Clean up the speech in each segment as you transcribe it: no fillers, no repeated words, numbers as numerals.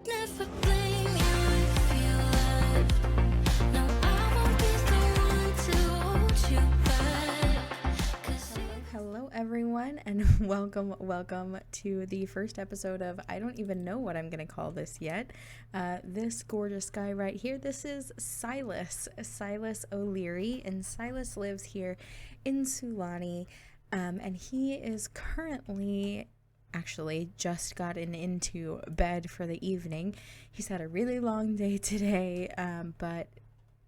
Never blame you if you left. No, I won't be the one to hold you back. 'Cause Hello everyone, and welcome to the first episode of, I don't even know what I'm going to call this yet. This gorgeous guy right here, this is Sylas O'Leary, and Sylas lives here in Sulani, and he is currently actually just gotten into bed for the evening. He's had a really long day today, but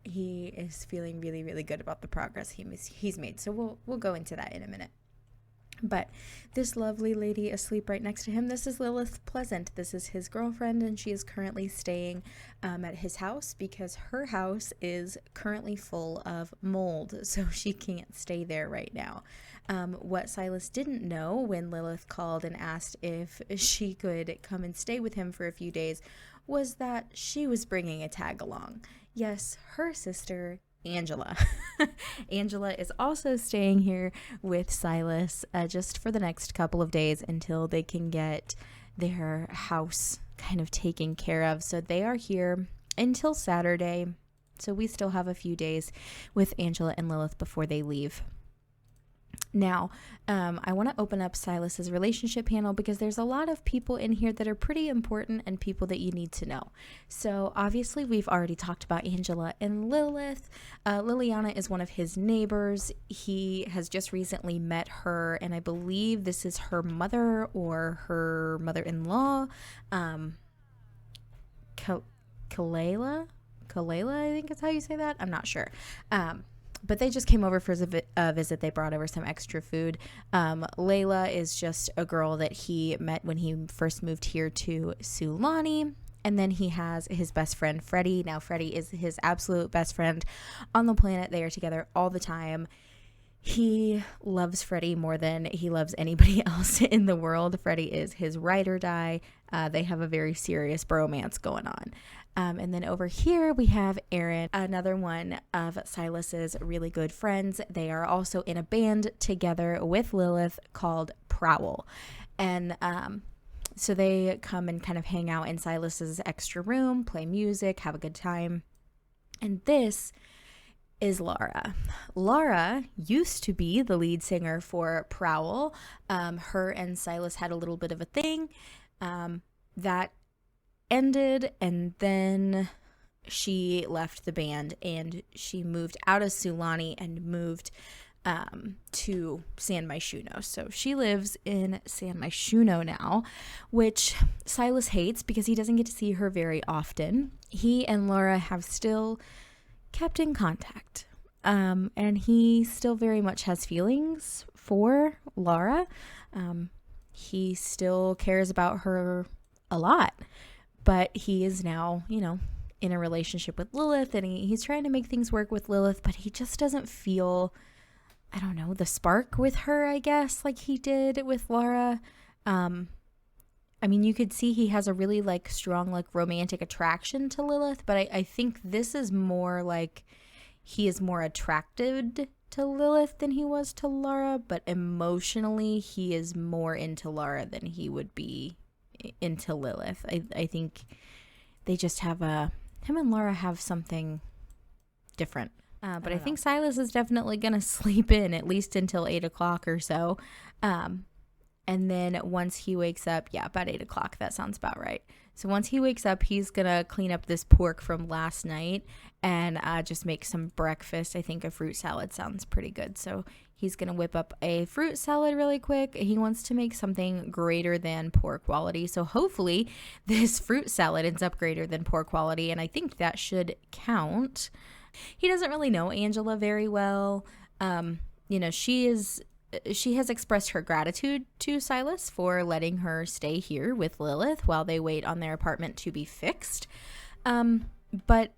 he is feeling really, really good about the progress he's made. So we'll go into that in a minute. But this lovely lady asleep right next to him, this is Lilith Pleasant. This is his girlfriend, and she is currently staying at his house because her house is currently full of mold, so she can't stay there right now. What Sylas didn't know when Lilith called and asked if she could come and stay with him for a few days was that she was bringing a tag along. Yes, her sister, Angela. Angela is also staying here with Sylas just for the next couple of days until they can get their house kind of taken care of. So they are here until Saturday. So we still have a few days with Angela and Lilith before they leave. Now, I want to open up Sylas's relationship panel because there's a lot of people in here that are pretty important and people that you need to know. So obviously we've already talked about Angela and Lilith. Liliana is one of his neighbors. He has just recently met her, and I believe this is her mother or her mother-in-law, Kalela, I think is how you say that. I'm not sure. But they just came over for a visit. They brought over some extra food. Layla is just a girl that he met when he first moved here to Sulani. And then he has his best friend, Freddie. Now, Freddie is his absolute best friend on the planet. They are together all the time. He loves Freddie more than he loves anybody else in the world. Freddie is his ride or die. They have a very serious bromance going on. And then over here we have Erin, another one of Sylas's really good friends. They are also in a band together with Lilith called Prowl. And so they come and kind of hang out in Sylas's extra room, play music, have a good time. And this is Laura. Laura used to be the lead singer for Prowl. Her and Sylas had a little bit of a thing that ended, and then she left the band and she moved out of Sulani and moved to San Myshuno. So she lives in San Myshuno now, which Sylas hates because he doesn't get to see her very often. He and Laura have still kept in contact, and he still very much has feelings for Laura. He still cares about her a lot. But he is now, in a relationship with Lilith, and he's trying to make things work with Lilith, but he just doesn't feel, I don't know, the spark with her, I guess, like he did with Laura. You could see he has a really, strong, romantic attraction to Lilith, but I think this is more like he is more attracted to Lilith than he was to Laura, but emotionally he is more into Laura than he would be into Lilith. I think they just have him and Laura have something different. But I think Sylas is definitely going to sleep in at least until 8 o'clock or so. And then once he wakes up, about 8 o'clock, that sounds about right. So once he wakes up, he's going to clean up this pork from last night and just make some breakfast. I think a fruit salad sounds pretty good. So he's going to whip up a fruit salad really quick. He wants to make something greater than poor quality. So hopefully this fruit salad ends up greater than poor quality. And I think that should count. He doesn't really know Angela very well. She has expressed her gratitude to Sylas for letting her stay here with Lilith while they wait on their apartment to be fixed. But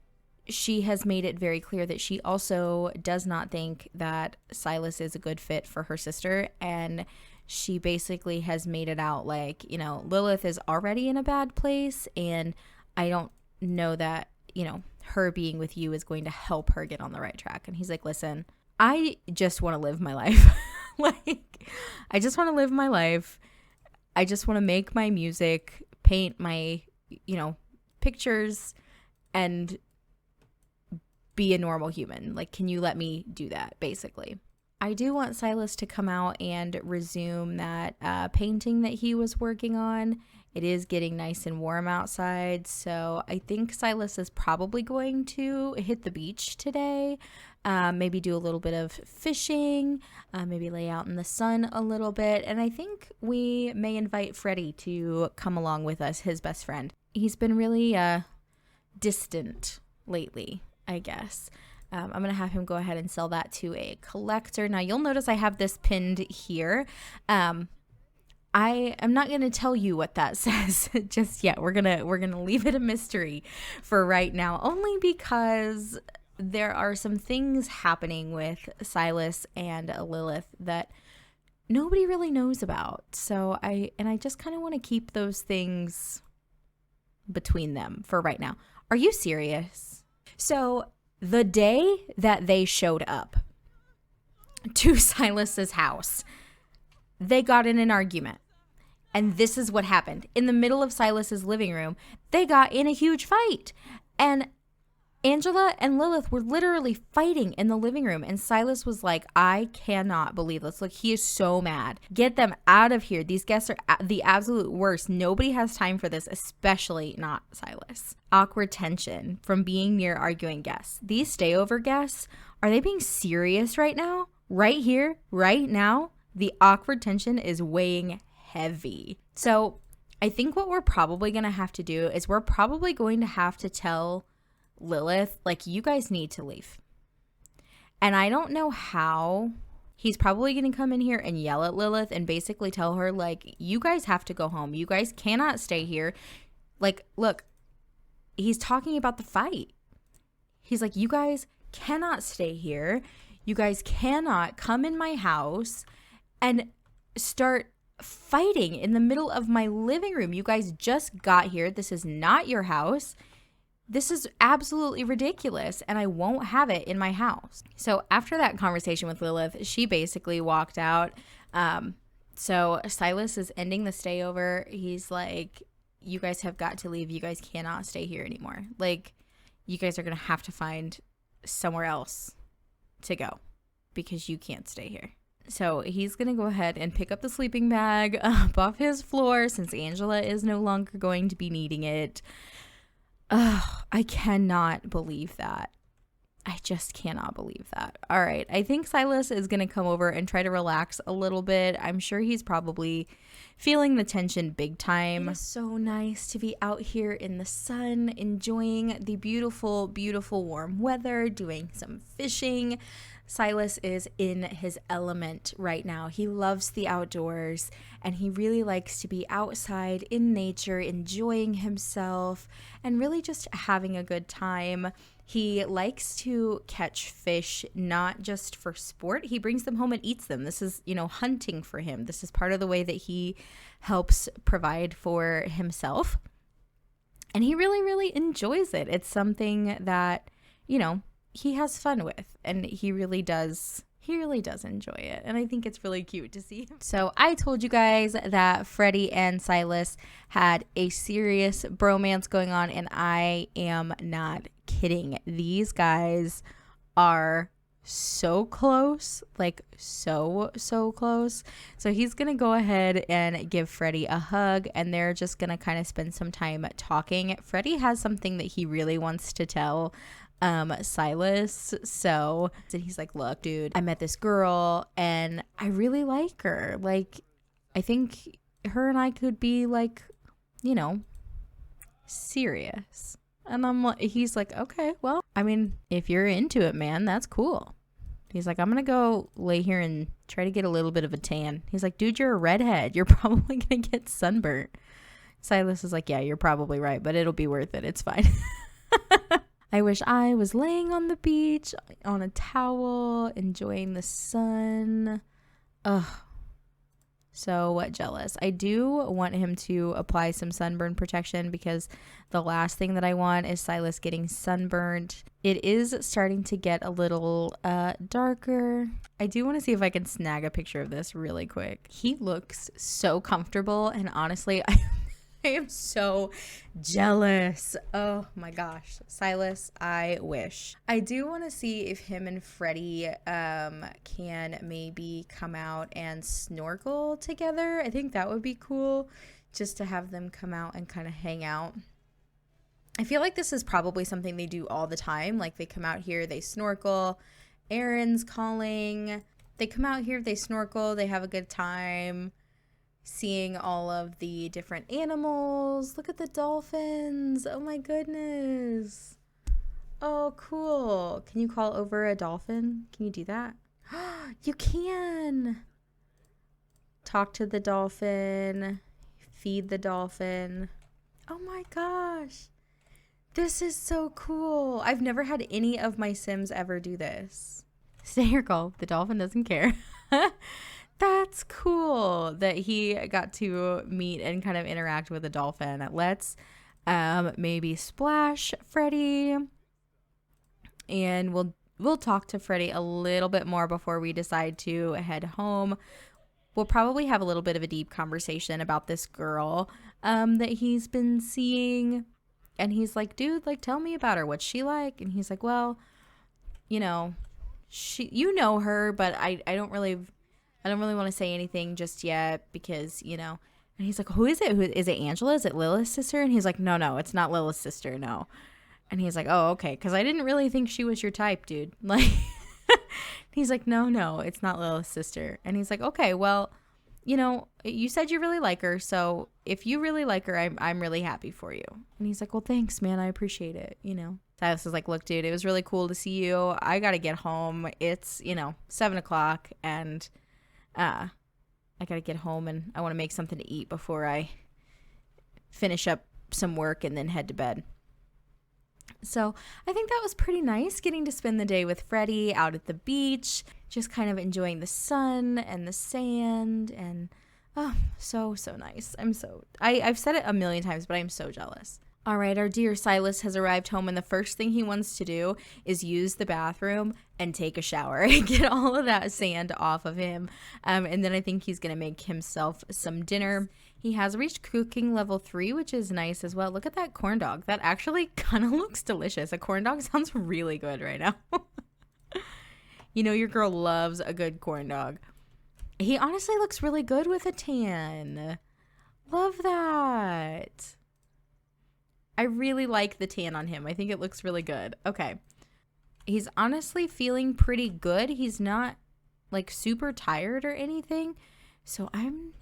she has made it very clear that she also does not think that Sylas is a good fit for her sister. And she basically has made it out like, Lilith is already in a bad place. And I don't know that, her being with you is going to help her get on the right track. And he's like, listen, I just want to live my life. I just want to live my life. I just want to make my music, paint my, pictures and be a normal human. Like, can you let me do that, basically? I do want Sylas to come out and resume that painting that he was working on. It is getting nice and warm outside, so I think Sylas is probably going to hit the beach today, maybe do a little bit of fishing, maybe lay out in the sun a little bit, and I think we may invite Freddie to come along with us, his best friend. He's been really distant lately, I guess. I'm going to have him go ahead and sell that to a collector. Now, you'll notice I have this pinned here. I am not going to tell you what that says just yet. We're going to leave it a mystery for right now, only because there are some things happening with Sylas and Lilith that nobody really knows about. So I just kind of want to keep those things between them for right now. Are you serious? So the day that they showed up to Sylas's house, they got in an argument. And this is what happened. In the middle of Sylas's living room, they got in a huge fight. And Angela and Lilith were literally fighting in the living room. And Sylas was like, I cannot believe this. Look, he is so mad. Get them out of here. These guests are the absolute worst. Nobody has time for this, especially not Sylas. Awkward tension from being near arguing guests. These stayover guests, are they being serious right now? Right here, right now? The awkward tension is weighing heavy. So I think what we're probably going to have to do is we're probably going to have to tell Lilith, like, you guys need to leave. And I don't know how. He's probably going to come in here and yell at Lilith and basically tell her, like, you guys have to go home. You guys cannot stay here. Like, look, he's talking about the fight. He's like, you guys cannot stay here. You guys cannot come in my house and start fighting in the middle of my living room. You guys just got here. This is not your house. This is absolutely ridiculous, and I won't have it in my house. So after that conversation with Lilith, she basically walked out. So Sylas is ending the stayover. He's like, you guys have got to leave. You guys cannot stay here anymore. Like, you guys are going to have to find somewhere else to go because you can't stay here. So he's going to go ahead and pick up the sleeping bag up off his floor since Angela is no longer going to be needing it. I cannot believe that. I just cannot believe that. All right. I think Sylas is going to come over and try to relax a little bit. I'm sure he's probably feeling the tension big time. It is so nice to be out here in the sun, enjoying the beautiful, beautiful warm weather, doing some fishing. Sylas is in his element right now. He loves the outdoors and he really likes to be outside in nature, enjoying himself and really just having a good time. He likes to catch fish, not just for sport. He brings them home and eats them. This is, hunting for him. This is part of the way that he helps provide for himself. And he really, really enjoys it. It's something that, he has fun with, and he really does enjoy it, and I think it's really cute to see. So I told you guys that Freddie and Sylas had a serious bromance going on, and I am not kidding. These guys are so close, like so close. So he's gonna go ahead and give Freddie a hug, and they're just gonna kind of spend some time talking. Freddie has something that he really wants to tell Sylas. So he's like, look, dude, I met this girl and I really like her. Like, I think her and I could be like, serious. And he's like, okay, well, I mean, if you're into it, man, that's cool. He's like, I'm going to go lay here and try to get a little bit of a tan. He's like, dude, you're a redhead. You're probably going to get sunburnt. Sylas is like, yeah, you're probably right, but it'll be worth it. It's fine. I wish I was laying on the beach on a towel, enjoying the sun. Ugh. So jealous. I do want him to apply some sunburn protection because the last thing that I want is Sylas getting sunburned. It is starting to get a little darker. I do want to see if I can snag a picture of this really quick. He looks so comfortable, and honestly, I am so jealous. Oh my gosh. Sylas, I wish. I do want to see if him and Freddie can maybe come out and snorkel together. I think that would be cool, just to have them come out and kind of hang out. I feel like this is probably something they do all the time. Like they come out here, they snorkel. Aaron's calling. They come out here, they snorkel, they have a good time seeing all of the different animals. Look at the dolphins. Oh my goodness. Oh, cool. Can you call over a dolphin? Can you do that? You can. Talk to the dolphin. Feed the dolphin. Oh my gosh. This is so cool. I've never had any of my Sims ever do this. Stay here, Cole. The dolphin doesn't care. That's cool that he got to meet and kind of interact with a dolphin. Let's maybe splash Freddie, and we'll talk to Freddie a little bit more before we decide to head home. We'll probably have a little bit of a deep conversation about this girl that he's been seeing. And he's like, dude, like, tell me about her. What's she like? And he's like, well, you know, you know her, but I don't really want to say anything just yet because, you know. And he's like, who is it? Is it Angela? Is it Lilith's sister? And he's like, no, it's not Lilith's sister. No. And he's like, oh, okay. Because I didn't really think she was your type, dude. Like, he's like, no, it's not Lilith's sister. And he's like, okay, well, you know, you said you really like her, so if you really like her, I'm really happy for you. And he's like, well, thanks, man. I appreciate it, you know. Silas is like, look, dude, it was really cool to see you. I got to get home. It's, 7 o'clock, and I got to get home, and I want to make something to eat before I finish up some work and then head to bed. So I think that was pretty nice, getting to spend the day with Freddie out at the beach, just kind of enjoying the sun and the sand, and oh, so nice. I've said it a million times, but I'm so jealous. All right, our dear Sylas has arrived home, and the first thing he wants to do is use the bathroom and take a shower and get all of that sand off of him. And then I think he's going to make himself some dinner. He has reached cooking level 3, which is nice as well. Look at that corn dog. That actually kind of looks delicious. A corn dog sounds really good right now. You know your girl loves a good corn dog. He honestly looks really good with a tan. Love that. I really like the tan on him. I think it looks really good. Okay. He's honestly feeling pretty good. He's not like super tired or anything. So I'm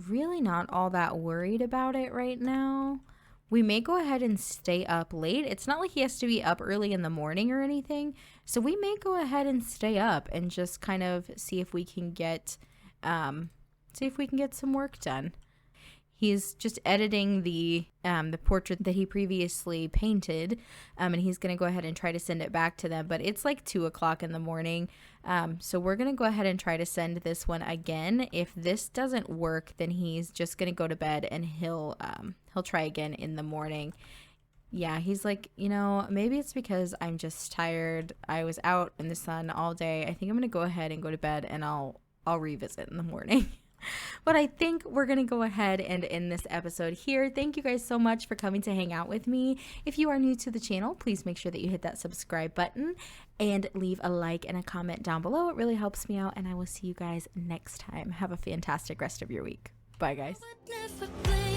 really not all that worried about it right now. We may go ahead and stay up late. It's not like he has to be up early in the morning or anything. So we may go ahead and stay up and just kind of see if we can get some work done. He's just editing the portrait that he previously painted, and he's going to go ahead and try to send it back to them. But it's like 2 o'clock in the morning, so we're going to go ahead and try to send this one again. If this doesn't work, then he's just going to go to bed, and he'll try again in the morning. Yeah, he's like, maybe it's because I'm just tired. I was out in the sun all day. I think I'm going to go ahead and go to bed, and I'll revisit in the morning. But I think we're going to go ahead and end this episode here. Thank you guys so much for coming to hang out with me. If you are new to the channel, please make sure that you hit that subscribe button and leave a like and a comment down below. It really helps me out, and I will see you guys next time. Have a fantastic rest of your week. Bye, guys. Never blame